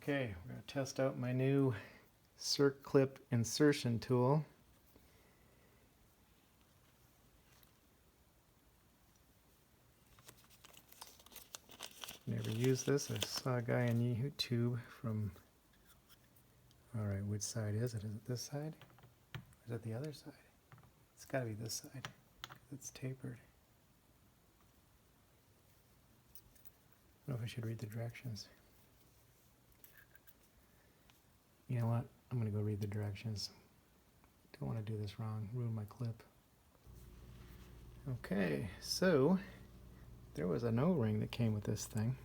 Okay, we're going to test out my new Circlip insertion tool. Never used this. I saw a guy on YouTube from, alright, which side is it? Is it this side? Or is it the other side? It's got to be this side. It's tapered. I don't know if I should read the directions. You know what? I'm going to go read the directions. Don't want to do this wrong. Ruin my clip. Okay, so there was an O-ring that came with this thing.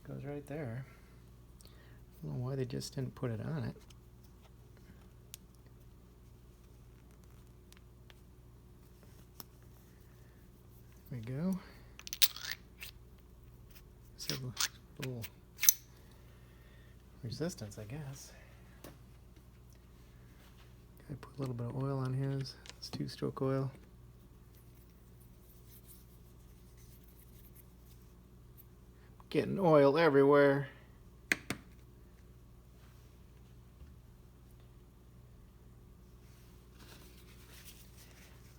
Goes right there. I don't know why they just didn't put it on it. There we go. It's a little resistance, I guess. I put a little bit of oil on his. It's 2-stroke oil. Getting oil everywhere.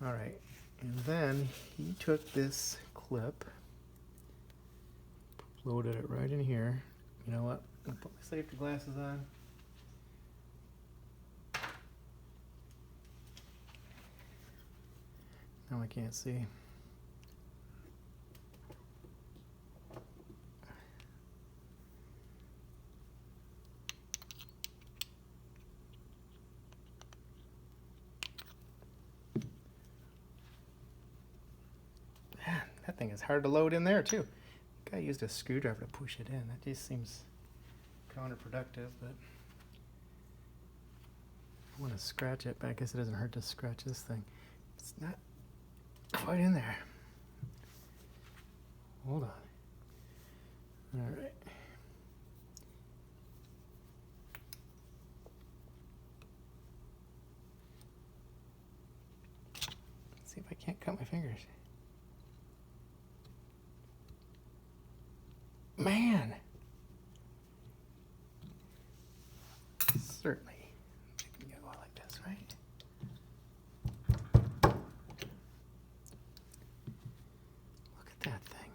All right, and then he took this clip, loaded it right in here. You know what? I'm gonna put my safety glasses on. Now I can't see. Man, that thing is hard to load in there too. I used a screwdriver to push it in. That just seems counterproductive, but I want to scratch it, but I guess it doesn't hurt to scratch this thing. It's not quite in there. Hold on. All right. Let's see if I can't cut my fingers. Man! Certainly. I can go like this, right? Look at that thing.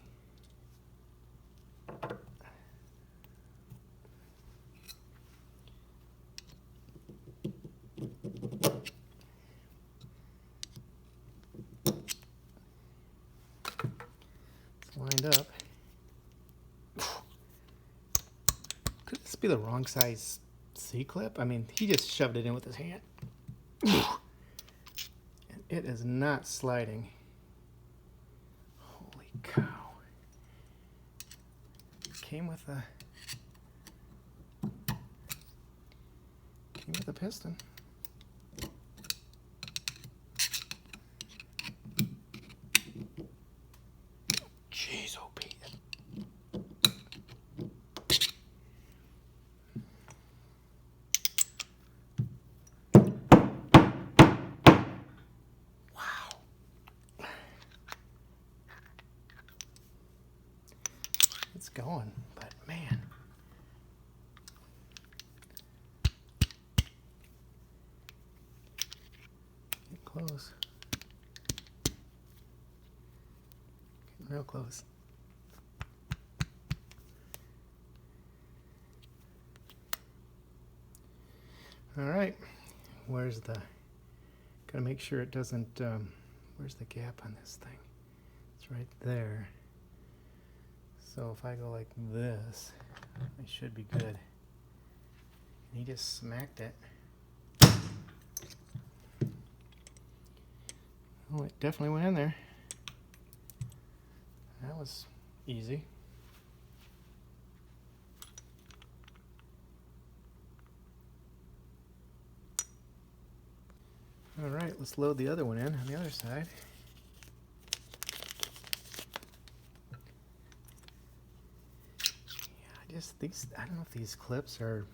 It's lined up. Could this be the wrong size C-clip? I mean, he just shoved it in with his hand. And it is not sliding. Holy cow. Came with a piston. Jeez, oh Pete. It's going, but man. Get close. Getting real close. All right. Where's the, gotta make sure it doesn't, where's the gap on this thing? It's right there. So if I go like this, I should be good. And he just smacked it. Oh, it definitely went in there. That was easy. All right, let's load the other one in on the other side. I don't know if these clips are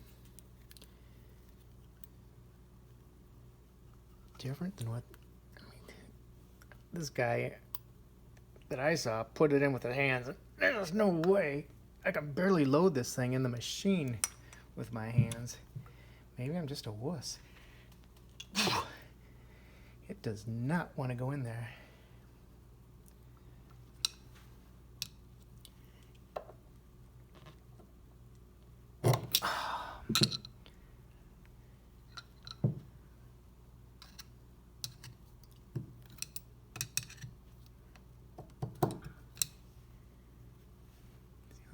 different than what, I mean, this guy that I saw put it in with his hands. There's no way I can barely load this thing in the machine with my hands. Maybe I'm just a wuss. It does not want to go in there.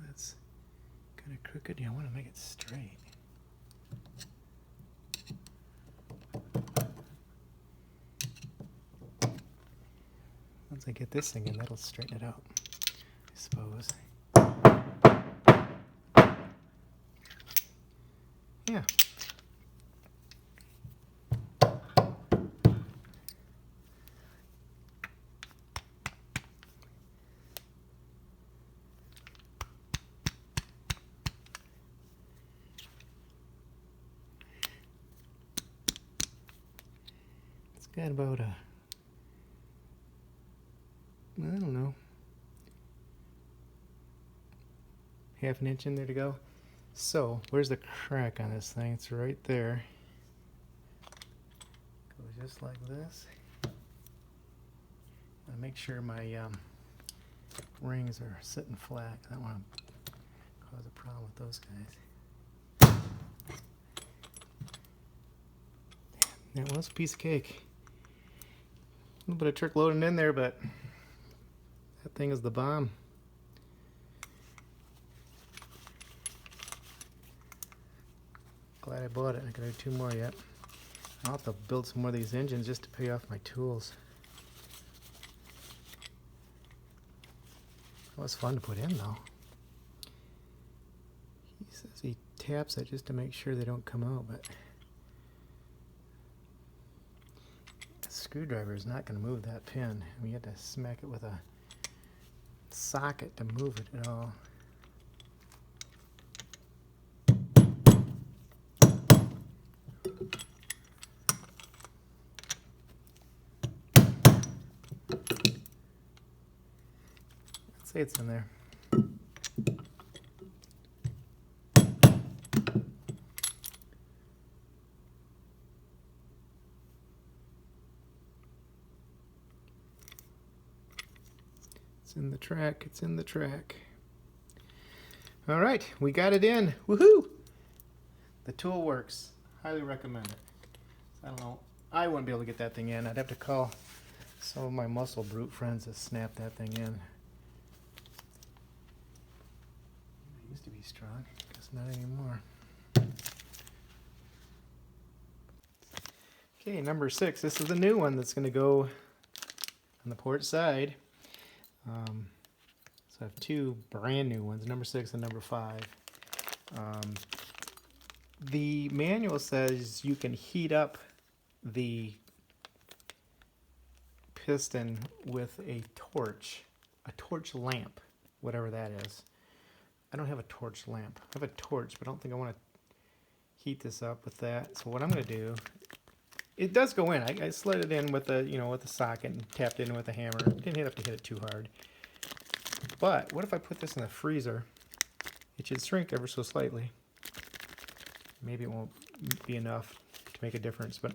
That's kind of crooked. I want to make it straight. Once I get this thing in, that'll straighten it out, I suppose. Yeah. It's got about a, I don't know, half an inch in there to go. So, where's the crack on this thing? It's right there. Goes just like this. I make sure my rings are sitting flat. I don't want to cause a problem with those guys. That was a piece of cake. A little bit of trick loading in there, but that thing is the bomb. Glad I bought it. I gotta do 2 more yet. I'll have to build some more of these engines just to pay off my tools. That was fun to put in though. He says he taps it just to make sure they don't come out, but a screwdriver is not going to move that pin. We had to smack it with a socket to move it at all. Let's say it's in there. It's in the track. It's in the track. All right, we got it in. Woohoo! The tool works. Highly recommend it. I don't know. I wouldn't be able to get that thing in. I'd have to call some of my muscle brute friends to snap that thing in. It used to be strong. Guess not anymore. Okay, number 6. This is the new one that's going to go on the port side. So I have 2 brand new ones, number 6 and number 5. The manual says you can heat up the piston with a torch lamp, whatever that is. I don't have a torch lamp. I have a torch, but I don't think I want to heat this up with that. So what I'm going to do, it does go in. I slid it in with the, with the socket and tapped it in with a hammer. Didn't have to hit it too hard. But what if I put this in the freezer? It should shrink ever so slightly. Maybe it won't be enough to make a difference, but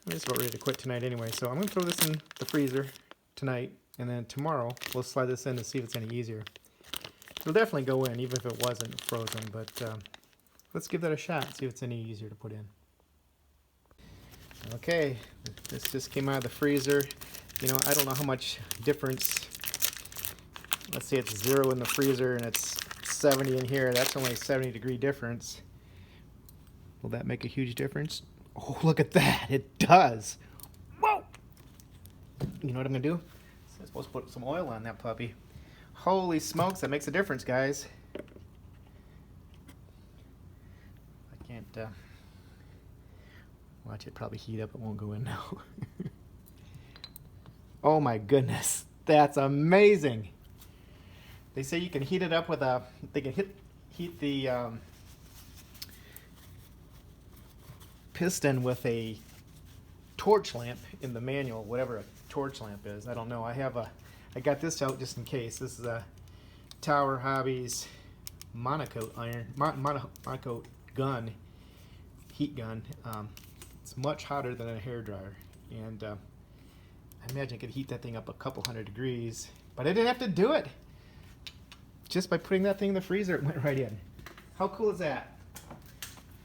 I'm just about ready to quit tonight anyway. So I'm going to throw this in the freezer tonight, and then tomorrow we'll slide this in to see if it's any easier. It'll definitely go in, even if it wasn't frozen, but let's give that a shot and see if it's any easier to put in. Okay, this just came out of the freezer. I don't know how much difference. Let's say it's 0 in the freezer and it's 70 in here. That's only a 70-degree difference. Will that make a huge difference? Oh, look at that. It does. Whoa! You know what I'm going to do? I'm supposed to put some oil on that puppy. Holy smokes, that makes a difference, guys. I can't watch it probably heat up. It won't go in now. Oh my goodness. That's amazing. They say you can heat it up with a, they can heat the piston with a torch lamp in the manual, whatever a torch lamp is. I don't know. I got this out just in case. This is a Tower Hobbies monocoat iron, monocoat gun, heat gun. It's much hotter than a hairdryer, and I imagine I could heat that thing up a couple hundred degrees, but I didn't have to do it. Just by putting that thing in the freezer, it went right in. How cool is that?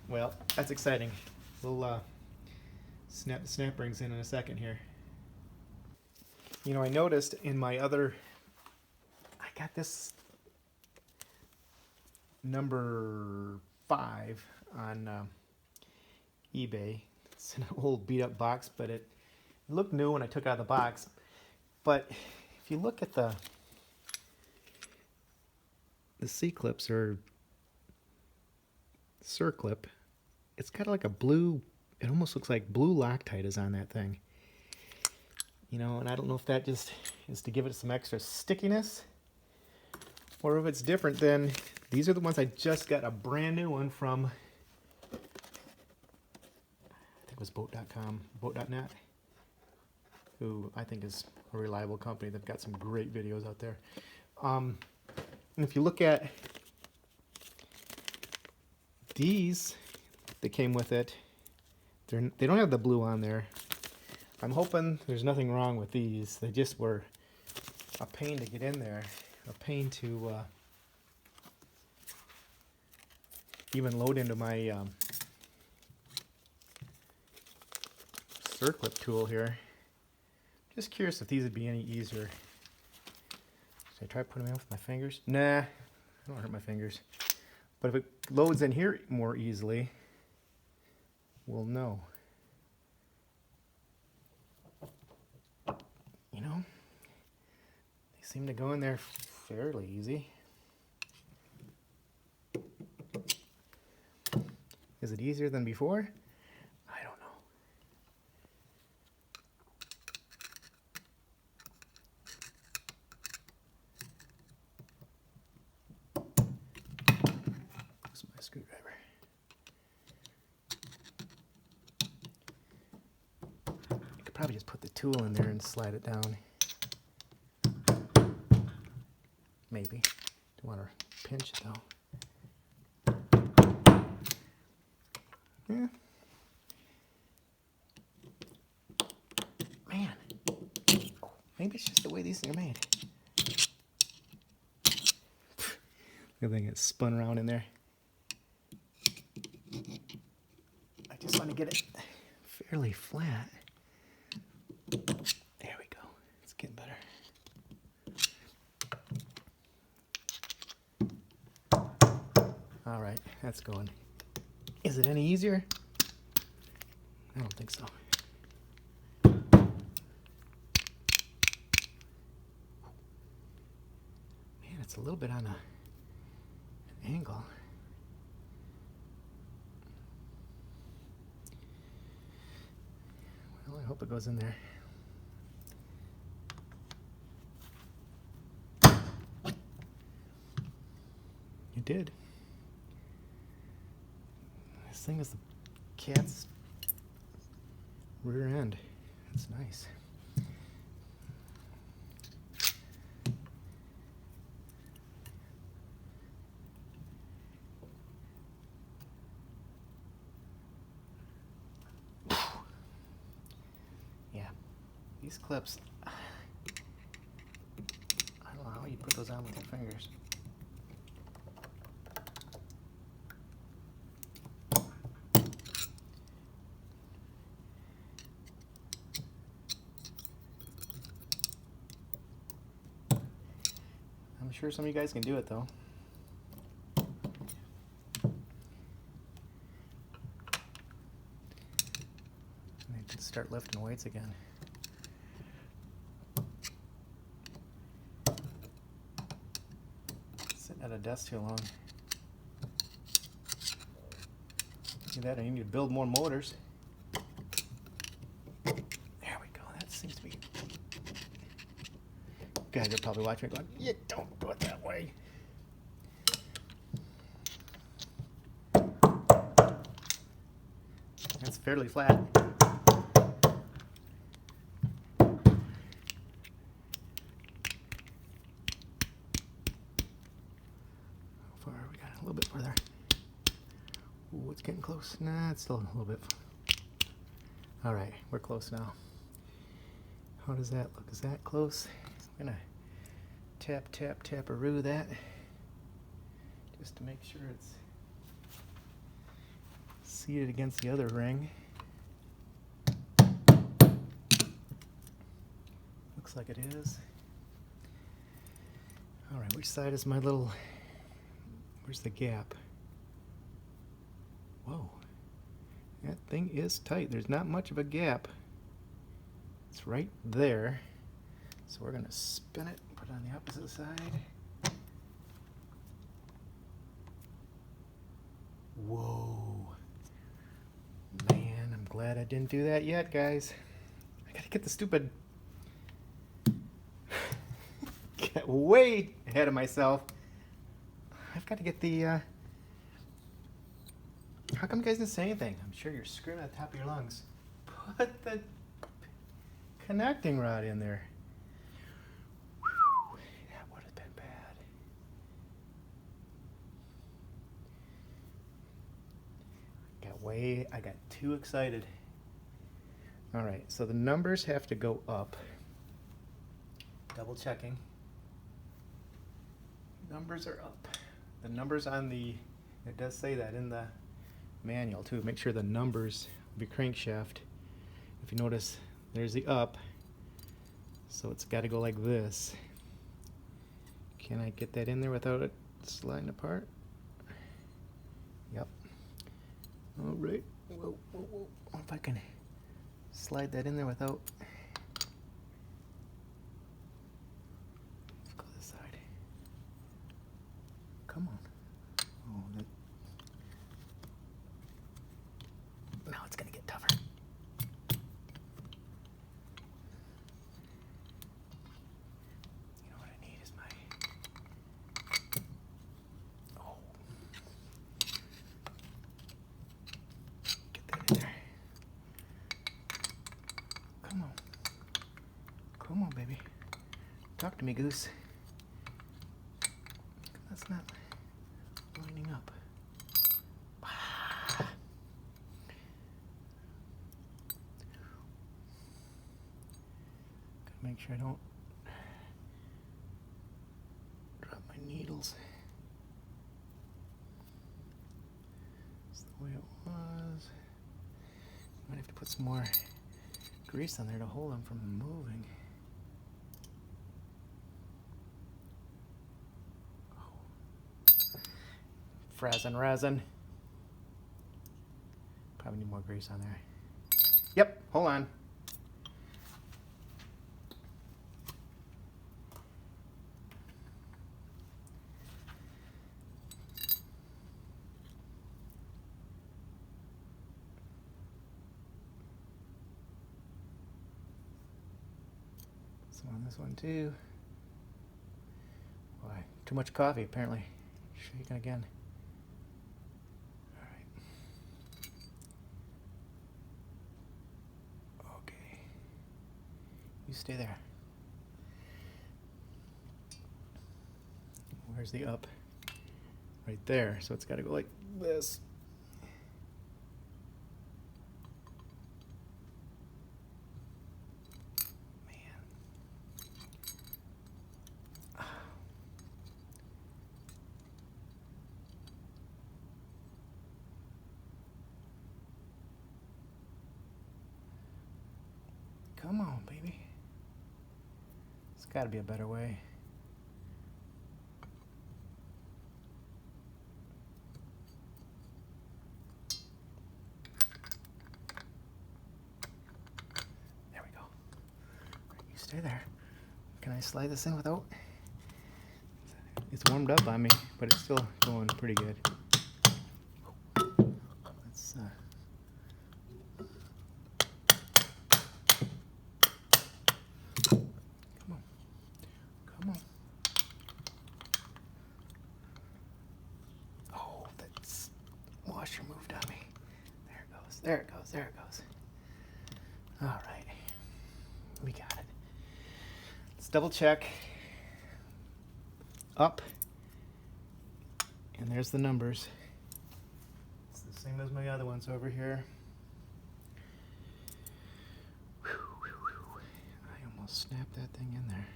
Well, that's exciting. We'll snap the snap rings in a second here. You know, I noticed in my other, I got this number 5 on eBay. It's an old beat up box, but it looked new when I took it out of the box. But if you look at the C-clips or Circlip, it's got like a blue, it almost looks like blue Loctite is on that thing. You know, and I don't know if that just is to give it some extra stickiness, or if it's different than, these are the ones I just got a brand new one from, I think it was boat.com, boat.net, who I think is a reliable company. They've got some great videos out there. And if you look at these that came with it, they don't have the blue on there. I'm hoping there's nothing wrong with these. They just were a pain to get in there, a pain to even load into my Circlip tool here. Just curious if these would be any easier. Should I try putting them in with my fingers? Nah, I don't hurt my fingers. But if it loads in here more easily, we'll know. You know, they seem to go in there fairly easy. Is it easier than before? I don't know. Here's my screwdriver. I could probably just put the tool in there and slide it down. Maybe. Don't want to pinch it though. Yeah. Man. Oh, maybe it's just the way these things are made. The thing gets spun around in there. I just want to get it fairly flat. There we go. It's getting better. All right, that's going. Is it any easier? I don't think so. Man, it's a little bit on an angle. Well, I hope it goes in there. It did. This thing is the cat's rear end. It's nice. Yeah, these clips, I don't know how you put those on with your fingers. I'm sure some of you guys can do it though. I can start lifting weights again. Sitting at a desk too long. Do that, I need to build more motors. There we go. That seems to be. Guys are probably watching it going, "Yeah, don't do it that way." That's fairly flat. little bit further. Ooh, it's getting close. Nah, it's still a little bit. All right, we're close now. How does that look? Is that close? I'm gonna tap, tap, tap-a-roo that just to make sure it's seated against the other ring. Looks like it is. All right, which side is my little, where's the gap? Whoa, that thing is tight. There's not much of a gap. It's right there. So we're gonna spin it, put it on the opposite side. Whoa. Man, I'm glad I didn't do that yet, guys. I gotta get the stupid... Get way ahead of myself. I've got to get the... How come you guys didn't say anything? I'm sure you're screaming at the top of your lungs. Put the connecting rod in there. Whew, that would have been bad. I got too excited. All right, so the numbers have to go up. Double checking. Numbers are up. The numbers on the, it does say that in the manual too. Make sure the numbers of your crankshaft, if you notice, there's the up. So it's got to go like this. Can I get that in there without it sliding apart? Yep. All right. Whoa, whoa, whoa. I wonder if I can slide that in there without... Let's go this side. Come on. Oh, that... Now it's going to get tougher. You know what I need is my... Oh. Get that in there. Come on. Come on, baby. Talk to me, Goose. That's not lining up. Ah. Gotta make sure I don't drop my needles. That's the way it was. Might have to put some more grease on there to hold them from moving. Frazzin' razzin'. Probably need more grease on there. Yep, hold on. Some on this one too. Boy, too much coffee apparently. Shaking again. You stay there. Where's the up? Right there. So it's got to go like this. Man. Come on, baby. Got to be a better way. There we go. Right, you stay there. Can I slide this in without? It's warmed up on me, but it's still going pretty good. Let's Come on. Oh, that washer moved on me. There it goes. There it goes. There it goes. All right. We got it. Let's double check. Up And there's the numbers. It's the same as my other ones over here. Whew, whew, whew. I almost snapped that thing in there.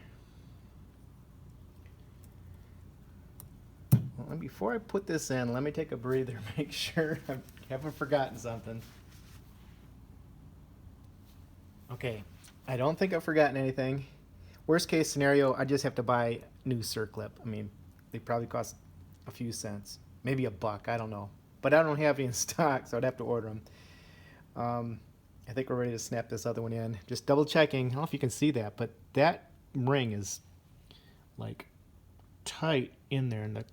Well, before I put this in, let me take a breather, make sure I haven't forgotten something. Okay, I don't think I've forgotten anything. Worst case scenario, I just have to buy new Circlip. I mean, they probably cost a few cents, maybe $1, I don't know. But I don't have any in stock, so I'd have to order them. I think we're ready to snap this other one in. Just double checking. I don't know if you can see that, but that ring is like tight in there, and the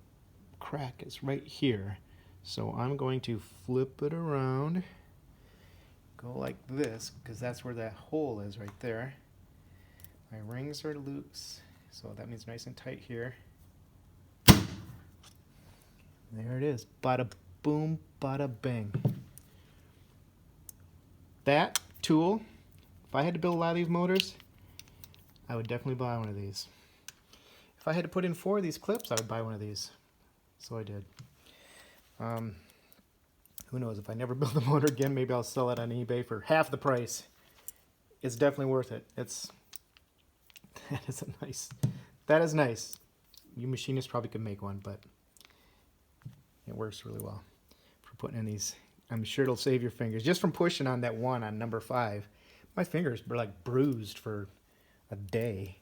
crack is right here. So I'm going to flip it around, go like this, because that's where that hole is right there. My rings are loose, so that means nice and tight here. There it is. Bada boom, bada bing. That tool, if I had to build a lot of these motors, I would definitely buy one of these. If I had to put in 4 of these clips, I would buy one of these. So I did. Who knows, if I never build a motor again, maybe I'll sell it on eBay for half the price. It's definitely worth it. That is nice. You machinists probably could make one, but it works really well for putting in these. I'm sure it'll save your fingers. Just from pushing on that one on number 5, my fingers were like bruised for a day.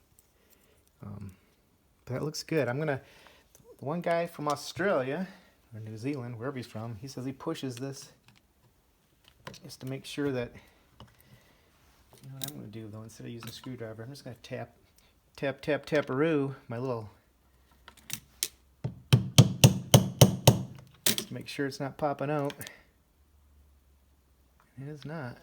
But that looks good. The one guy from Australia, or New Zealand, wherever he's from, he says he pushes this just to make sure that, you know what I'm going to do though, instead of using a screwdriver, I'm just going to tap-a-roo, my little, just to make sure it's not popping out. It is not.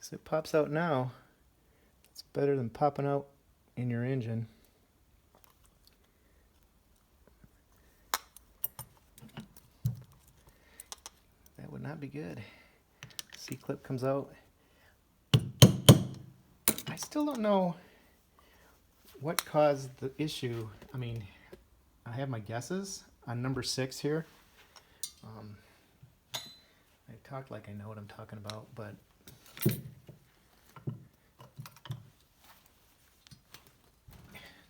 So it pops out now. It's better than popping out in your engine. That would not be good. C-clip comes out. I still don't know what caused the issue. I mean, I have my guesses on number 6 here. I talk like I know what I'm talking about, but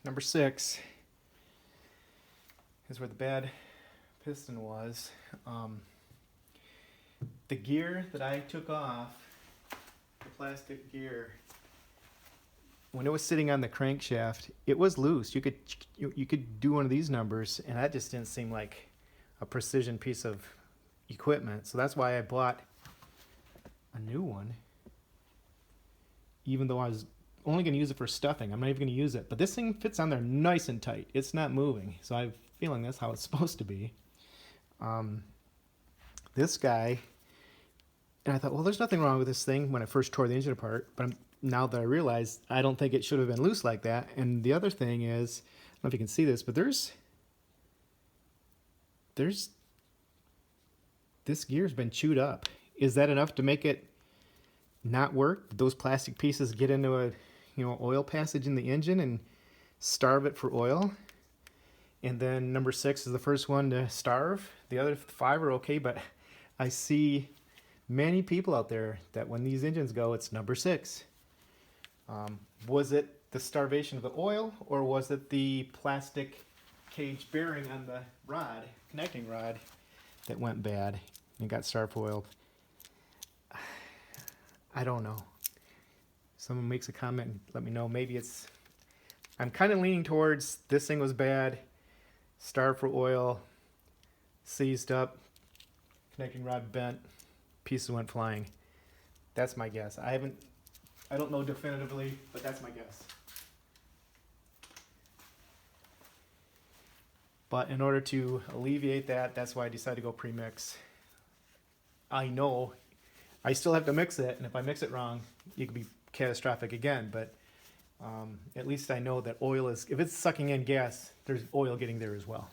number 6 is where the bad piston was. The gear that I took off, the plastic gear, when it was sitting on the crankshaft, it was loose. You could do one of these numbers, and that just didn't seem like a precision piece of equipment. So that's why I bought a new one, even though I was only going to use it for stuffing. I'm not even going to use it. But this thing fits on there nice and tight. It's not moving. So I'm feeling that's how it's supposed to be. This guy, and I thought, well, there's nothing wrong with this thing when I first tore the engine apart. But now that I realize, I don't think it should have been loose like that. And the other thing is, I don't know if you can see this, but there's this gear's been chewed up. Is that enough to make it not work? Those plastic pieces get into a oil passage in the engine and starve it for oil. And then number 6 is the first one to starve. The other 5 are okay, but I see many people out there that when these engines go, it's number 6. Was it the starvation of the oil, or was it the plastic cage bearing on the rod, connecting rod, that went bad and got starved for oil? I don't know. Someone makes a comment and let me know. Maybe it's, I'm kind of leaning towards this thing was bad, starved for oil, seized up, connecting rod bent, pieces went flying. That's my guess. I don't know definitively, but that's my guess. But in order to alleviate that, that's why I decided to go pre-mix. I know I still have to mix it, and if I mix it wrong, it could be catastrophic again, but at least I know that oil is, if it's sucking in gas, there's oil getting there as well.